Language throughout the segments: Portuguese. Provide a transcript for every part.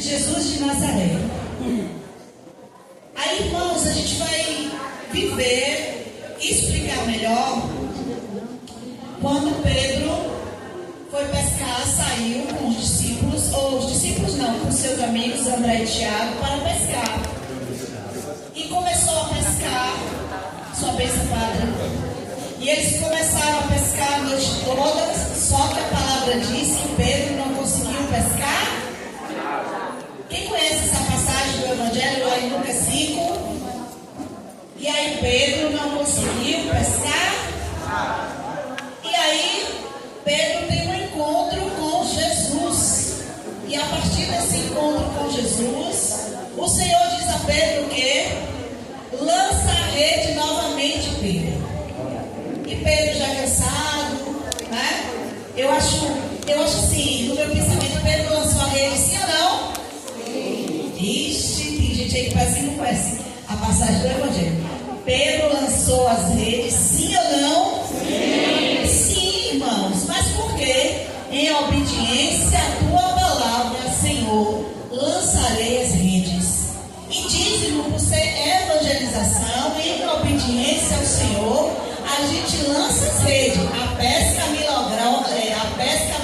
Jesus de Nazaré. Aí, irmãos, a gente vai viver e explicar melhor quando Pedro foi pescar, saiu com os discípulos, ou os discípulos não, com seus amigos André e Tiago, para pescar. E começou a pescar, sua bênção, Padre. E eles começaram a pescar a noite toda, só que a palavra diz que Pedro não conseguiu pescar. Quem conhece essa passagem do Evangelho lá em Lucas 5? E aí Pedro não conseguiu pescar. E aí Pedro tem um encontro com Jesus. E a partir desse encontro com Jesus, o Senhor diz a Pedro que lança a rede novamente, Pedro. E Pedro já cansado, né? Eu acho assim, no meu pensamento, Pedro lançou a rede, sim ou não? Sim. Ixi, tem gente aí que parece que não conhece a passagem do Evangelho. Pedro lançou as redes, sim ou não? Sim. Sim, irmãos. Mas por quê? Em obediência à tua palavra, Senhor, lançarei as redes. E dízimo por ser evangelização, e em obediência ao Senhor, a gente lança as redes. A pesca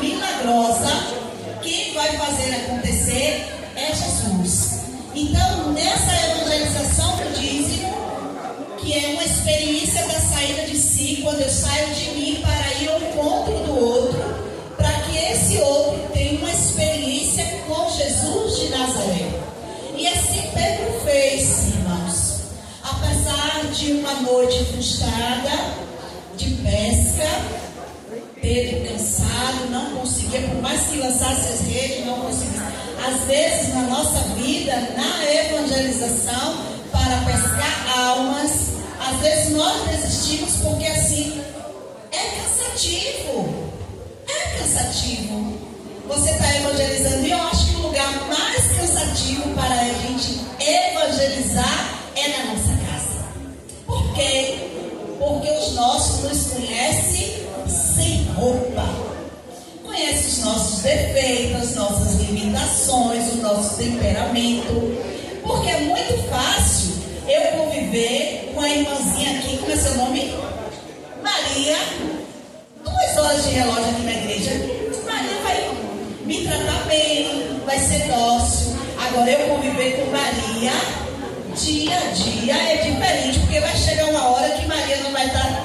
milagrosa, quem vai fazer acontecer é Jesus. Então, nessa evangelização do dízimo, que é uma experiência da saída de si, quando eu saio de mim para ir ao encontro do outro, para que esse outro tenha uma experiência com Jesus de Nazaré. E assim Pedro fez, irmãos. Apesar de uma noite frustrada de pesca, Pedro cansado, não conseguia, por mais que lançasse as redes, não conseguia. Às vezes na nossa vida, na evangelização, para pescar almas, às vezes nós desistimos porque assim, é cansativo. É cansativo. Você está evangelizando, e eu acho que o lugar mais cansativo para a gente evangelizar é na nossa casa. Por quê? Porque os nossos nos conhecem sem roupa. Conhece os nossos defeitos, as nossas limitações, o nosso temperamento. Porque é muito fácil eu conviver com a irmãzinha aqui, como é seu nome? Maria. 2 horas de relógio aqui na igreja. Maria vai me tratar bem, vai ser dócil. Agora eu conviver com Maria dia a dia é diferente, porque vai chegar uma hora que Maria não vai estar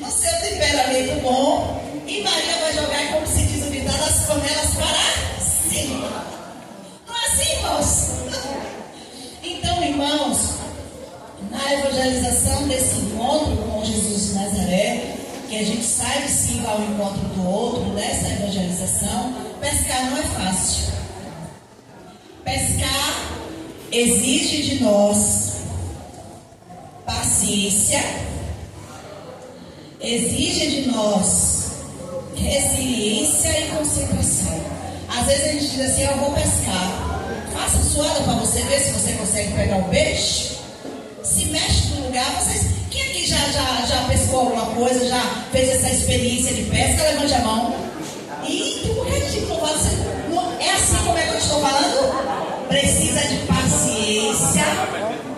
no seu temperamento bom, e Maria vai jogar, como se diz o ditado, as panelas para cima. Não é assim, irmãos? Então, irmãos, na evangelização desse encontro com Jesus de Nazaré, que a gente sai de si ao encontro do outro, dessa evangelização, pescar não é fácil. Pescar exige de nós paciência, exige de nós resiliência e concentração. Às vezes a gente diz assim: eu vou pescar. Faça suada para você ver se você consegue pegar o peixe. Se mexe no lugar. Quem aqui já pescou alguma coisa, já fez essa experiência de pesca? Levante a mão. E tu morrer de louvado. É assim como é que eu estou falando? Precisa de paciência,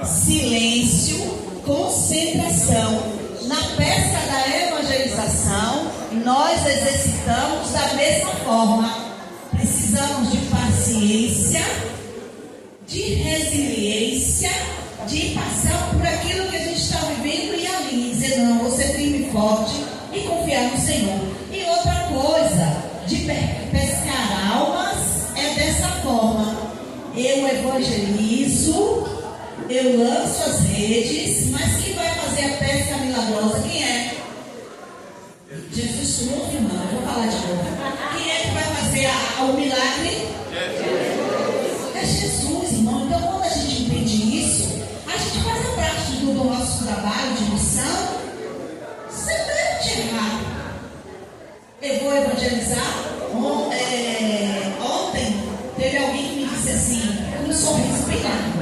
silêncio, concentração. Na pesca da evangelização, nós exercitamos da mesma forma. Precisamos de paciência, de resiliência, de passar por aquilo que a gente está vivendo e ali dizer: não, vou ser firme e forte e confiar no Senhor. E outra coisa, de pescar almas é dessa forma. Eu evangelizo, eu lanço as redes, mas quem vai fazer a pesca milagrosa? Quem é? Jesus, tu não ouviu, não. Eu vou falar de novo. Quem é que vai fazer o milagre? É Jesus, irmão. Então, quando a gente entende isso, a gente faz a prática do nosso trabalho de missão sem medo de errar. Eu vou evangelizar. Ontem teve alguém que me disse assim, com um sorriso bem largo.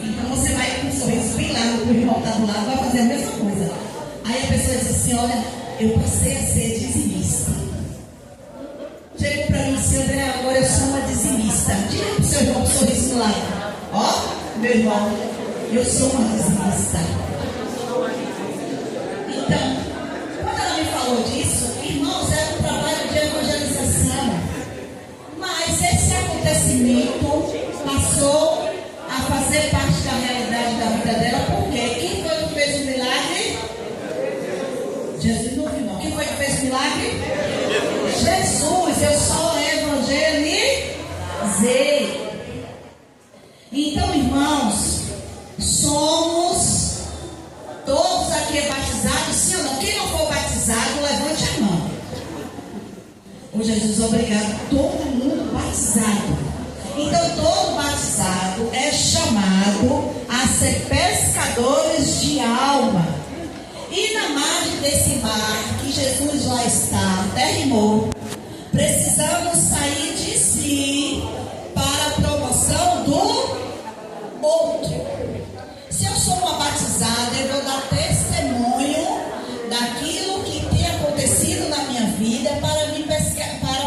Então você vai com um sorriso bem largo, o irmão está do lado, vai fazer a mesma coisa. Aí a pessoa diz assim: olha, eu passei a ser dizimista. Chegou para mim assim: André, agora eu sou Meu irmão, eu sou uma dizimista. Então, quando ela me falou disso, irmãos, era um trabalho de evangelização. Mas esse acontecimento passou a fazer parte da realidade da vida dela. Por quê? Quem foi que fez o milagre? Jesus não viu, não. Quem foi que fez o milagre? Jesus. Eu só evangelizei. Então, irmãos, somos todos aqui batizados, sim ou não? Quem não for batizado, levante a mão. Ô Jesus, obrigado. Todo mundo batizado. Então, todo batizado é chamado a ser pescadores de alma. E na margem desse mar, que Jesus lá está, até rimou, precisamos sair de si para a promoção do outro. Se eu sou uma batizada, eu vou dar testemunho daquilo que tem acontecido na minha vida para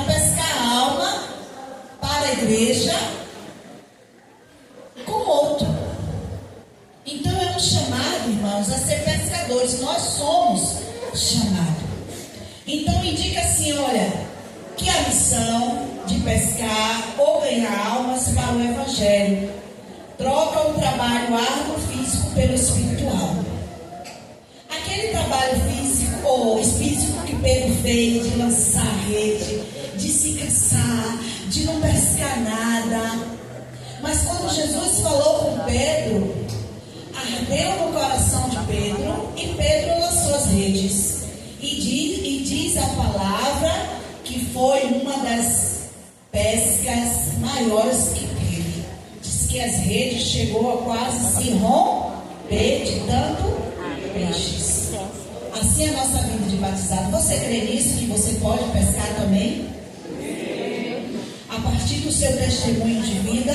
pescar a alma para a igreja com outro. Então é um chamado, irmãos, a ser pescadores. Nós somos chamados. Então indica assim, olha, que a missão de pescar ou ganhar almas para o evangelho troca o trabalho árduo físico pelo espiritual. Aquele trabalho físico ou espírito que Pedro fez de lançar a rede, de se cansar, de não pescar nada. Mas quando Jesus falou com Pedro, ardeu no coração de Pedro e Pedro lançou as redes. E diz a palavra que foi uma das pescas maiores que teve. Diz que as redes chegou a quase se romper de tanto peixes. Assim é a nossa vida de batizado. Você crê nisso, que você pode pescar também? A partir do seu testemunho de vida,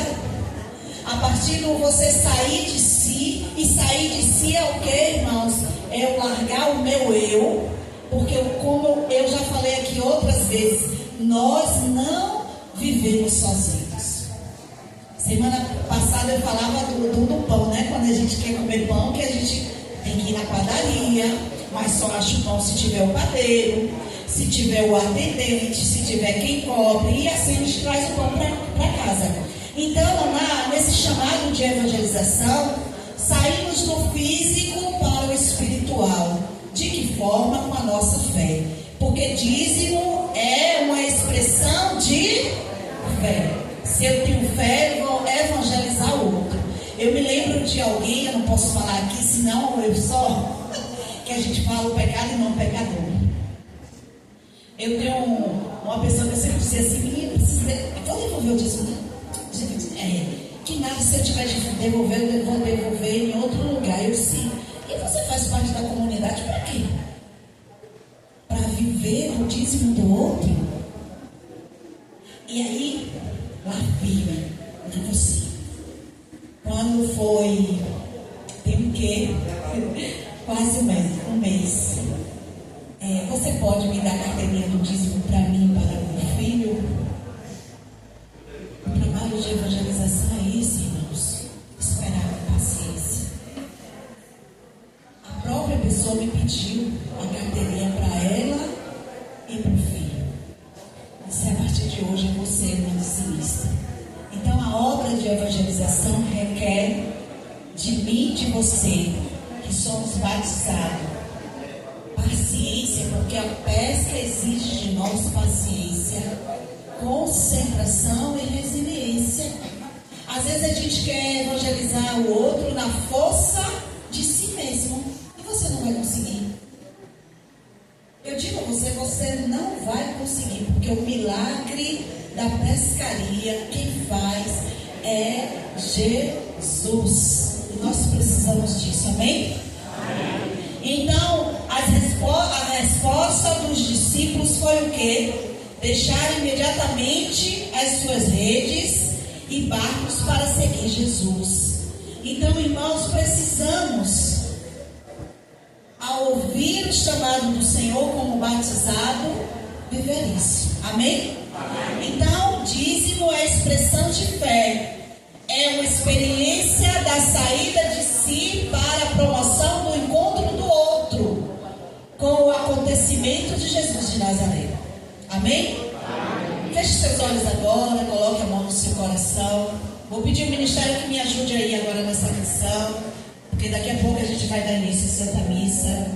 a partir do você sair de si. E sair de si é o que, irmãos? É eu largar o meu eu. Porque como eu já falei aqui outras vezes, nós não vivemos sozinhos. Semana passada eu falava do pão, né? Quando a gente quer comer pão, que a gente tem que ir na padaria, mas só acha o pão se tiver o padeiro, se tiver o atendente, se tiver quem cobre, e assim a gente traz o pão para casa. Então, nesse chamado de evangelização, saímos do físico para o espiritual. De que forma? Com a nossa fé. Porque dízimo é uma expressão de fé. Se eu tenho fé, eu vou evangelizar o outro. Eu me lembro de alguém, eu não posso falar aqui, senão eu só, que a gente fala o pecado e não o pecador. Eu tenho uma pessoa que eu sempre dizia assim, menina, vou devolver o dízimo. Que nada, se eu tiver de devolver, eu vou devolver em outro lugar. Eu sim. E você faz parte da comunidade para quê? Para viver o dízimo do outro? E aí, lá firme de você. Quando foi, tem o quê? Quase um mês. Você pode me dar a carteirinha do dízimo para mim, para o meu filho? O trabalho de evangelização é isso, irmãos. Esperar com paciência. A própria pessoa me pediu a carteirinha para ela e para o filho. Mas a partir de hoje eu vou ser uma dizimista. Então a obra de evangelização requer de mim e de você, que somos batizados, paciência, porque a pesca exige de nós paciência, concentração e resiliência. Às vezes a gente quer evangelizar o outro na força de si mesmo, e você não vai conseguir. Eu digo a você, você não vai conseguir, porque o milagre da pescaria, quem faz é Jesus. E nós precisamos disso, amém? Então, a resposta dos discípulos foi o quê? Deixar imediatamente as suas redes e barcos para seguir Jesus. Então, irmãos, precisamos, ao ouvir o chamado do Senhor como batizado, viver isso. Amém? Então, dízimo é expressão de fé. É uma experiência da saída de si para a promoção do encontro do outro com o acontecimento de Jesus de Nazaré. Amém? Amém. Feche seus olhos agora, coloque a mão no seu coração. Vou pedir ao ministério que me ajude aí agora nessa canção, porque daqui a pouco a gente vai dar início à Santa Missa.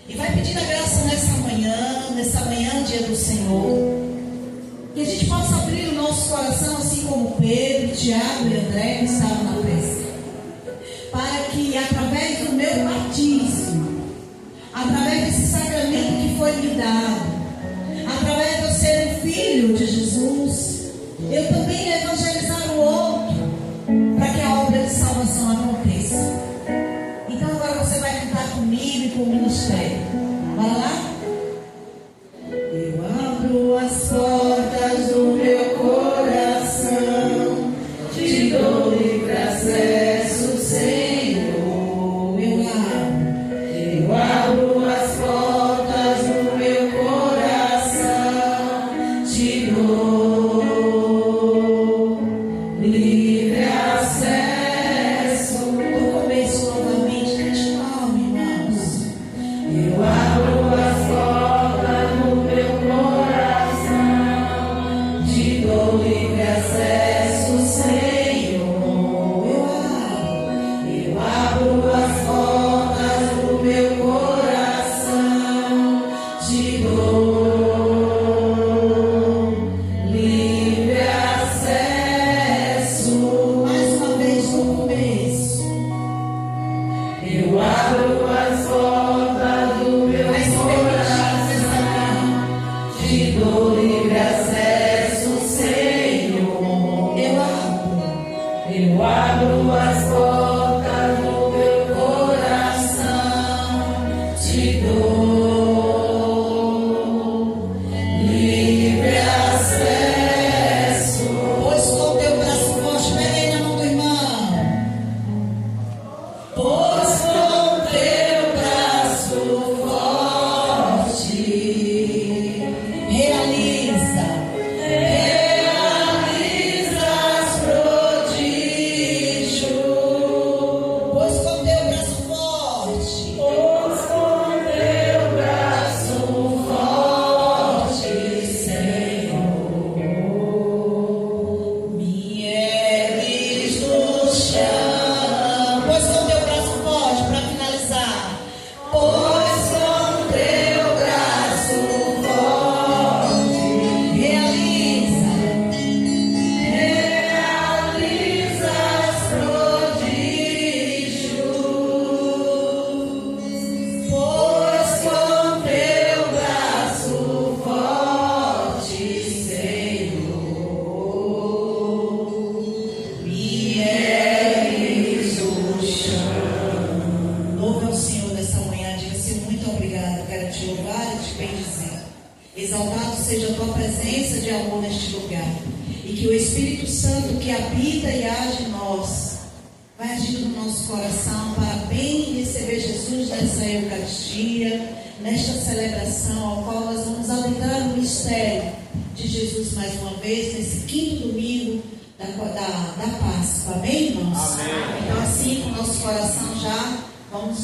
E vai pedir a graça nessa manhã, dia do Senhor, que a gente possa abrir o nosso coração, assim como Pedro, Tiago e André que estavam na prece, para que através do meu batismo, através desse sacramento que foi me dado, através de eu ser um filho de Jesus, eu também evangelizar o outro, para que a obra de salvação aconteça. Então agora você vai cantar comigo e com o ministério. Bora lá? Eu abro as portas do meu coração, te dou livre acesso, Senhor. Eu abro as portas do meu coração, te dou livre acesso. Do começo novamente, cante calma, irmãos. Eu abro as portas do meu coração, te dou livre acesso, Senhor. Eu abro as portas do meu coração, te dou livre acesso. Mais uma vez no começo. Eu abro as portas do meu coração, te dou livre acesso, Senhor. Eu abro as portas do meu coração, te dou livre acesso. Pois com teu braço forte, pega aí na mão do irmão. Pois com teu braço forte, realizas prodígio. Pois com teu braço forte, Senhor, me ergues do chão. Pois com teu braço forte, para finalizar. Pois com teu braço forte, realizas prodígios. Pois com teu braço forte, Senhor, me ergues do chão. Louve ao Senhor nessa manhã, diga-se muito obrigado. Quero te louvar e te bendizer. Exaltado seja a tua presença de amor neste lugar. E que o Espírito Santo que habita e age em nós vai agindo no nosso coração para bem receber Jesus nessa Eucaristia, nesta celebração, ao qual nós vamos adentrar no mistério de Jesus mais uma vez, nesse quinto domingo da Páscoa. Amém, irmãos? Amém. Então assim, com o nosso coração já, vamos